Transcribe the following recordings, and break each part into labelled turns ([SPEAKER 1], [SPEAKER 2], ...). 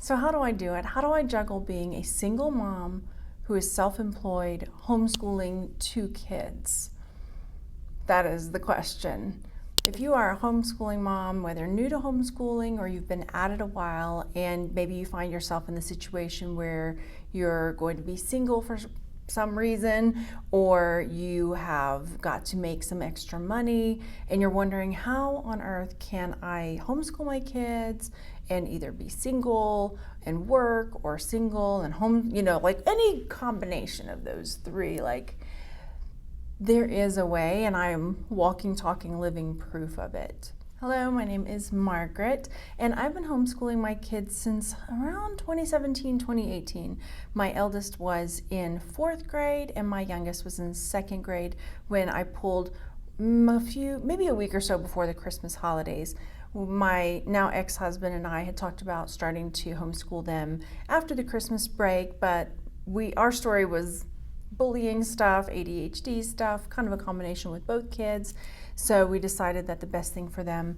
[SPEAKER 1] So how do I do it? How do I juggle being a single mom who is self-employed, homeschooling 2 kids? That is the question. If you are a homeschooling mom, whether new to homeschooling or you've been at it a while, and maybe you find yourself in the situation where you're going to be single for some reason, or you have got to make some extra money and you're wondering, how on earth can I homeschool my kids and either be single and work, or single and home, like any combination of those 3, like, there is a way, and I am walking, talking, living proof of it. Hello, my name is Margaret, and I've been homeschooling my kids since around 2017, 2018. My eldest was in 4th grade, and my youngest was in 2nd grade when I pulled maybe a week or so before the Christmas holidays. My now ex-husband and I had talked about starting to homeschool them after the Christmas break, but our story was bullying stuff, ADHD stuff, kind of a combination with both kids. So we decided that the best thing for them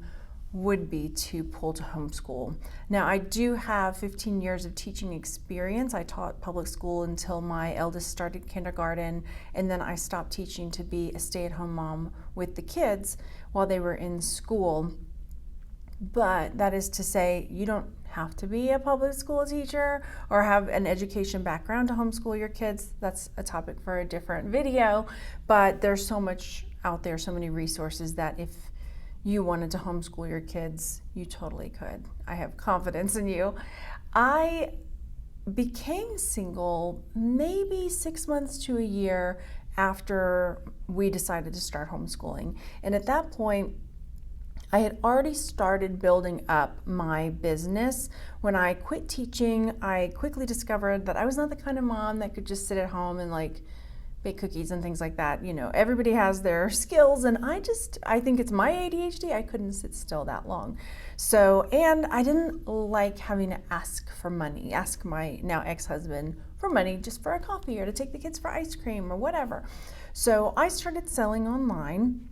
[SPEAKER 1] would be to pull to homeschool. Now, I do have 15 years of teaching experience. I taught public school until my eldest started kindergarten, and then I stopped teaching to be a stay-at-home mom with the kids while they were in school. But that is to say, you don't have to be a public school teacher or have an education background to homeschool your kids. That's a topic for a different video, but there's so much out there, so many resources, that if you wanted to homeschool your kids, you totally could. I have confidence in you. I became single maybe 6 months to a year after we decided to start homeschooling. And at that point, I had already started building up my business. When I quit teaching, I quickly discovered that I was not the kind of mom that could just sit at home and bake cookies and things like that. Everybody has their skills, and I think it's my ADHD. I couldn't sit still that long. And I didn't like having to ask my now ex-husband for money just for a coffee or to take the kids for ice cream or whatever. So I started selling online.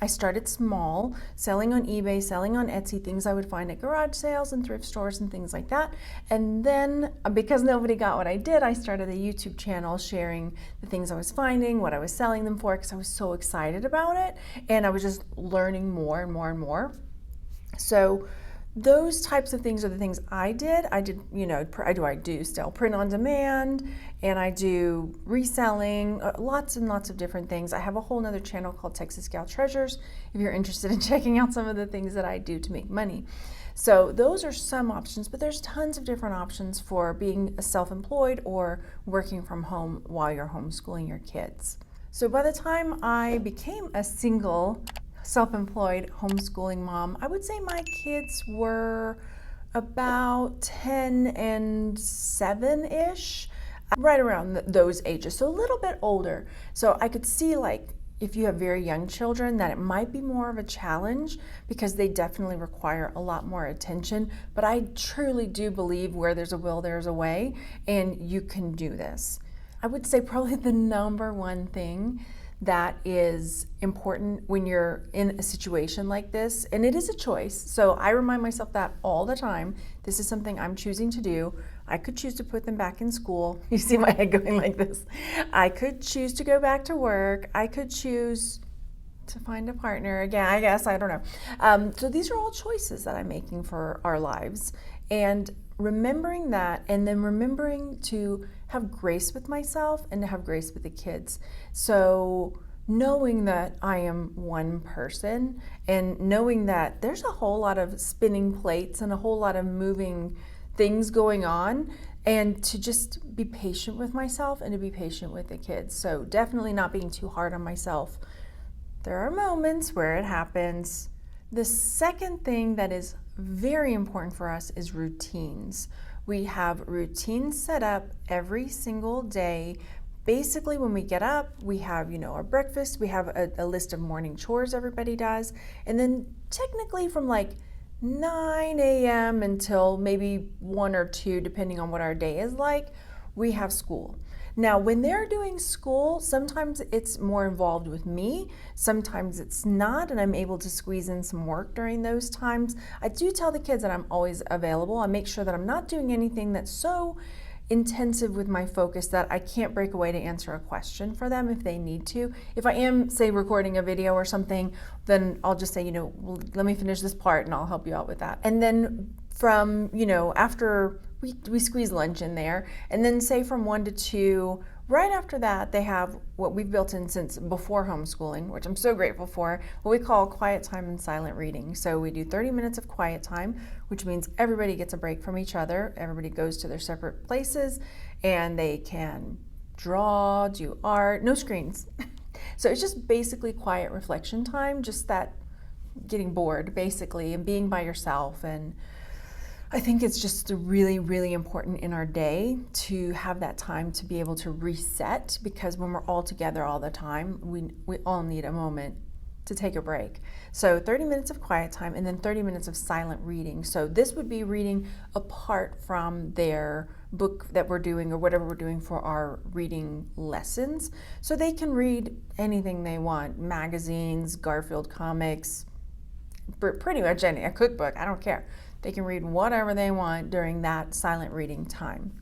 [SPEAKER 1] I started small, selling on eBay, selling on Etsy, things I would find at garage sales and thrift stores and things like that. And then, because nobody got what I did, I started a YouTube channel sharing the things I was finding, what I was selling them for, because I was so excited about it. And I was just learning more and more and more. So those types of things are the things I did. I do still print on demand, and I do reselling, lots and lots of different things. I have a whole nother channel called Texas Gal Treasures if you're interested in checking out some of the things that I do to make money. So those are some options, but there's tons of different options for being self-employed or working from home while you're homeschooling your kids. So by the time I became a single self-employed homeschooling mom, I would say my kids were about 10 and 7-ish, right around those ages, so a little bit older. So I could see, if you have very young children, that it might be more of a challenge because they definitely require a lot more attention. But I truly do believe where there's a will, there's a way, and you can do this. I would say probably the number one thing that is important when you're in a situation like this, and it is a choice, so I remind myself that all the time. This is something I'm choosing to do. I could choose to put them back in school. You see my head going like this. I could choose to go back to work. I could choose to find a partner again, I guess, I don't know. So these are all choices that I'm making for our lives, and remembering that, and then remembering to have grace with myself and to have grace with the kids. So knowing that I am one person, and knowing that there's a whole lot of spinning plates and a whole lot of moving things going on, and to just be patient with myself and to be patient with the kids. So definitely not being too hard on myself. There are moments where it happens. The second thing that is very important for us is routines. We have routines set up every single day. Basically, when we get up, we have, our breakfast, we have a list of morning chores everybody does, and then technically from 9 a.m. until maybe 1 or 2, depending on what our day is like, we have school. Now, when they're doing school, sometimes it's more involved with me, sometimes it's not, and I'm able to squeeze in some work during those times. I do tell the kids that I'm always available. I make sure that I'm not doing anything that's so intensive with my focus that I can't break away to answer a question for them if they need to. If I am, say, recording a video or something, then I'll just say, well, let me finish this part and I'll help you out with that. And then from, after we squeeze lunch in there, and then say from 1 to 2, right after that, they have what we've built in since before homeschooling, which I'm so grateful for, what we call quiet time and silent reading. So we do 30 minutes of quiet time, which means everybody gets a break from each other. Everybody goes to their separate places and they can draw, do art, no screens. So it's just basically quiet reflection time, just that getting bored basically and being by yourself. And I think it's just really, really important in our day to have that time to be able to reset, because when we're all together all the time, we all need a moment to take a break. So 30 minutes of quiet time and then 30 minutes of silent reading. So this would be reading apart from their book that we're doing or whatever we're doing for our reading lessons. So they can read anything they want, magazines, Garfield comics, pretty much a cookbook, I don't care. They can read whatever they want during that silent reading time.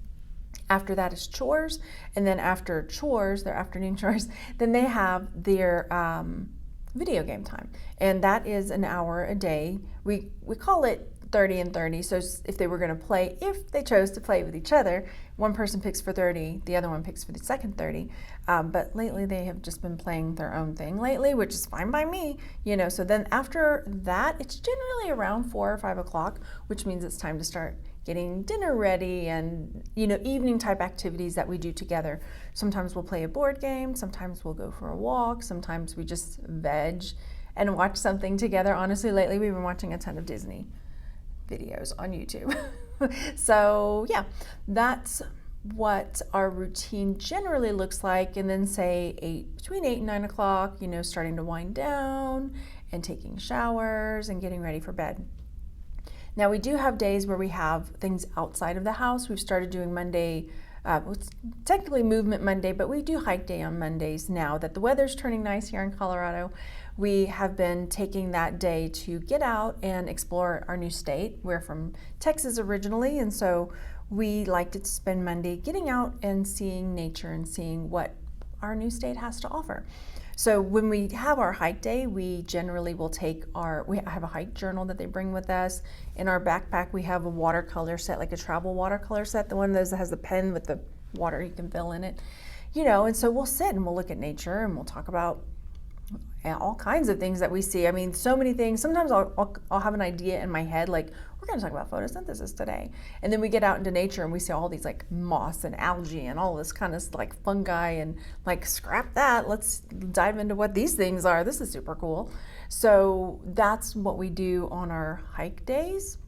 [SPEAKER 1] After that is chores, and then after chores, their afternoon chores, then they have their video game time, and that is an hour a day. We call it 30 and 30, so if they were going to play, if they chose to play with each other, one person picks for 30, the other one picks for the second 30, but lately they have just been playing their own thing lately, which is fine by me, so then after that, it's generally around 4 or 5 o'clock, which means it's time to start getting dinner ready and, evening type activities that we do together. Sometimes we'll play a board game, sometimes we'll go for a walk, sometimes we just veg and watch something together. Honestly, lately we've been watching a ton of Disney videos on YouTube. So yeah, that's what our routine generally looks like. And then say between 8 and 9 o'clock, starting to wind down and taking showers and getting ready for bed. Now we do have days where we have things outside of the house. We've started doing Monday, it's technically Movement Monday, but we do Hike Day on Mondays now that the weather's turning nice here in Colorado. We have been taking that day to get out and explore our new state. We're from Texas originally, and so we like to spend Monday getting out and seeing nature and seeing what our new state has to offer. So when we have our hike day, we generally will we have a hike journal that they bring with us. In our backpack, we have a watercolor set, like a travel watercolor set, the one of those that has the pen with the water you can fill in it, and so we'll sit and we'll look at nature and we'll talk about all kinds of things that we see. I mean, so many things. Sometimes I'll have an idea in my head, like, we're going to talk about photosynthesis today. And then we get out into nature and we see all these like moss and algae and all this kind of like fungi and like, scrap that. Let's dive into what these things are. This is super cool. So that's what we do on our hike days.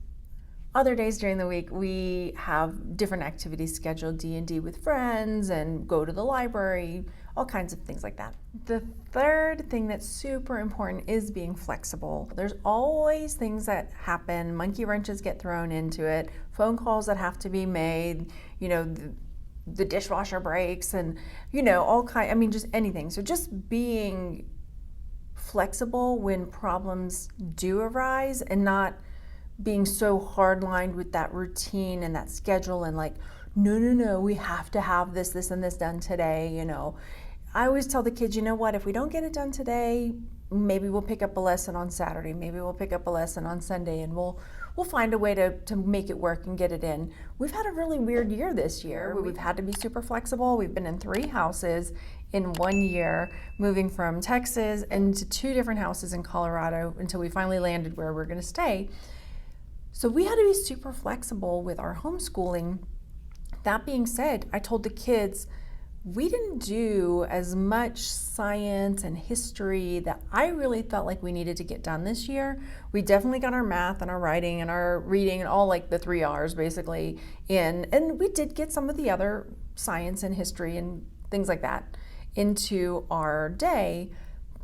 [SPEAKER 1] Other days during the week, we have different activities scheduled, D&D with friends and go to the library, all kinds of things like that. The third thing that's super important is being flexible. There's always things that happen, monkey wrenches get thrown into it, phone calls that have to be made, the dishwasher breaks and, just anything. So just being flexible when problems do arise and not being so hard-lined with that routine and that schedule and like, no, we have to have this, and this done today, I always tell the kids, if we don't get it done today, maybe we'll pick up a lesson on Saturday, maybe we'll pick up a lesson on Sunday, and we'll find a way to make it work and get it in. We've had a really weird year this year. We've had to be super flexible. We've been in 3 houses in 1 year, moving from Texas into 2 different houses in Colorado until we finally landed where we're gonna stay. So we had to be super flexible with our homeschooling. That being said, I told the kids, we didn't do as much science and history that I really felt like we needed to get done this year. We definitely got our math and our writing and our reading and all like the 3 R's basically in, and we did get some of the other science and history and things like that into our day.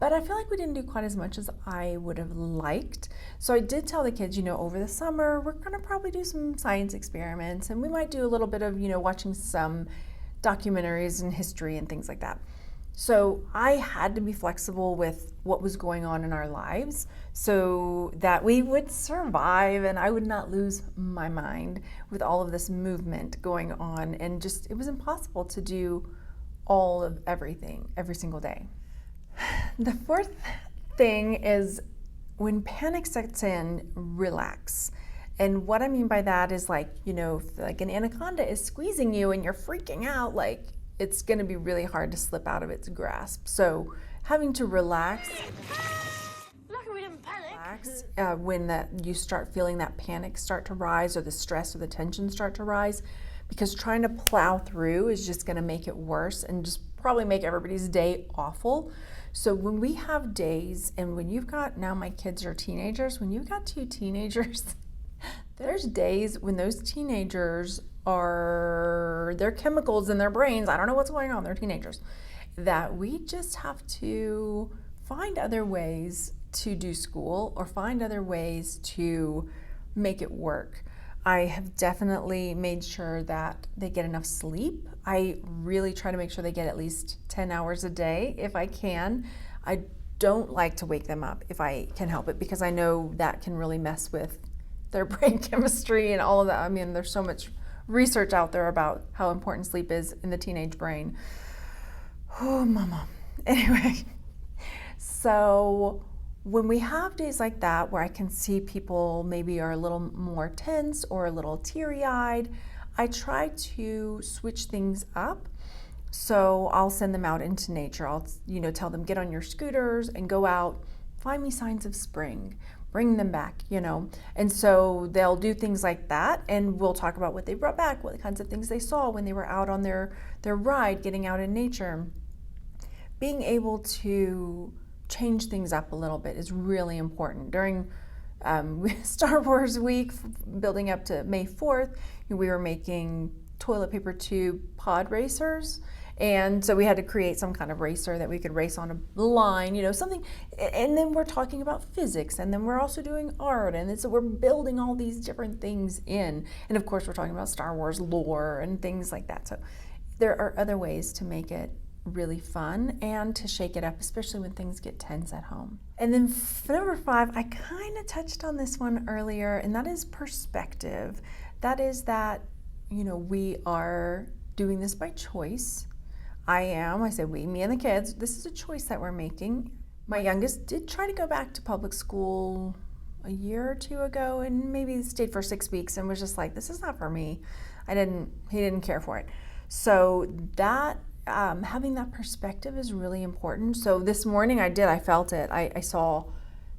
[SPEAKER 1] But I feel like we didn't do quite as much as I would have liked. So I did tell the kids, over the summer, we're gonna probably do some science experiments and we might do a little bit of, watching some documentaries and history and things like that. So I had to be flexible with what was going on in our lives so that we would survive and I would not lose my mind with all of this movement going on. And just, it was impossible to do all of everything every single day. The fourth thing is when panic sets in, relax. And what I mean by that is like, you know, if like an anaconda is squeezing you and you're freaking out, like it's going to be really hard to slip out of its grasp. So having to relax when you start feeling that panic start to rise, or the stress or the tension start to rise, because trying to plow through is just going to make it worse and just probably make everybody's day awful. So when we have days, and when you've got, now my kids are teenagers, when you've got 2 teenagers, there's days when those teenagers are, their chemicals in their brains, I don't know what's going on, they're teenagers, that we just have to find other ways to do school or find other ways to make it work. I have definitely made sure that they get enough sleep. I really try to make sure they get at least 10 hours a day if I can. I don't like to wake them up if I can help it, because I know that can really mess with their brain chemistry and all of that. I mean, there's so much research out there about how important sleep is in the teenage brain. Oh, mama. Anyway, so when we have days like that where I can see people maybe are a little more tense or a little teary-eyed, I try to switch things up. So I'll send them out into nature. I'll, you know, tell them, get on your scooters and go out, find me signs of spring, bring them back, you know. And so they'll do things like that, and we'll talk about what they brought back, what kinds of things they saw when they were out on their ride, getting out in nature. Being able to change things up a little bit is really important. During Star Wars week, building up to May 4th, we were making toilet paper tube pod racers. And so we had to create some kind of racer that we could race on a line, you know, something. And then we're talking about physics, and then we're also doing art, and so we're building all these different things in. And of course, we're talking about Star Wars lore and things like that. So there are other ways to make it really fun and to shake it up, especially when things get tense at home. And then number 5, I kind of touched on this one earlier, and that is perspective. That is that, you know, we are doing this by choice. I say we, me and the kids, this is a choice that we're making. My youngest did try to go back to public school a year or 2 ago, and maybe stayed for 6 weeks and was just like, this is not for me. He didn't care for it. So that, having that perspective is really important. So this morning I felt it. I saw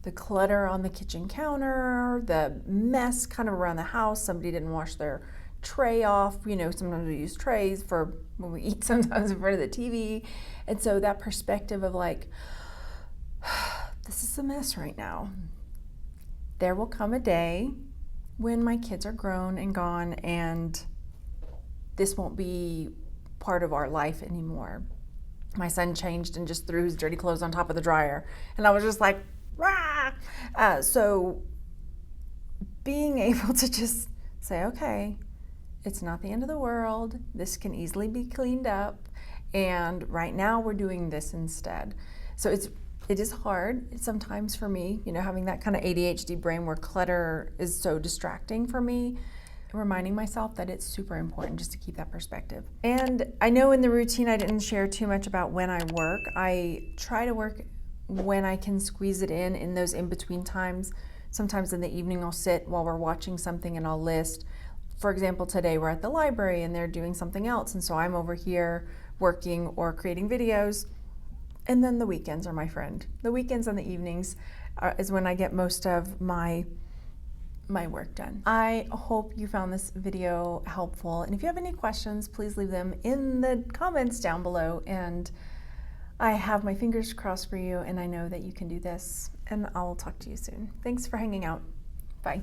[SPEAKER 1] the clutter on the kitchen counter, the mess kind of around the house. Somebody didn't wash their tray off. You know, sometimes we use trays for when we eat sometimes in front of the TV. And so that perspective of like, this is a mess right now. There will come a day when my kids are grown and gone, and this won't be part of our life anymore. My son changed and just threw his dirty clothes on top of the dryer, and I was just like, rah! So being able to just say, okay, it's not the end of the world. This can easily be cleaned up, and right now we're doing this instead. So it is hard sometimes for me, you know, having that kind of ADHD brain where clutter is so distracting for me. Reminding myself that it's super important just to keep that perspective. And I know in the routine I didn't share too much about when I work. I try to work when I can squeeze it in those in-between times. Sometimes in the evening I'll sit while we're watching something and I'll list. For example, today we're at the library and they're doing something else, and so I'm over here working or creating videos. And then the weekends are my friend. The weekends and the evenings is when I get most of my work done. I hope you found this video helpful, and if you have any questions, please leave them in the comments down below, and I have my fingers crossed for you, and I know that you can do this, and I'll talk to you soon. Thanks for hanging out. Bye.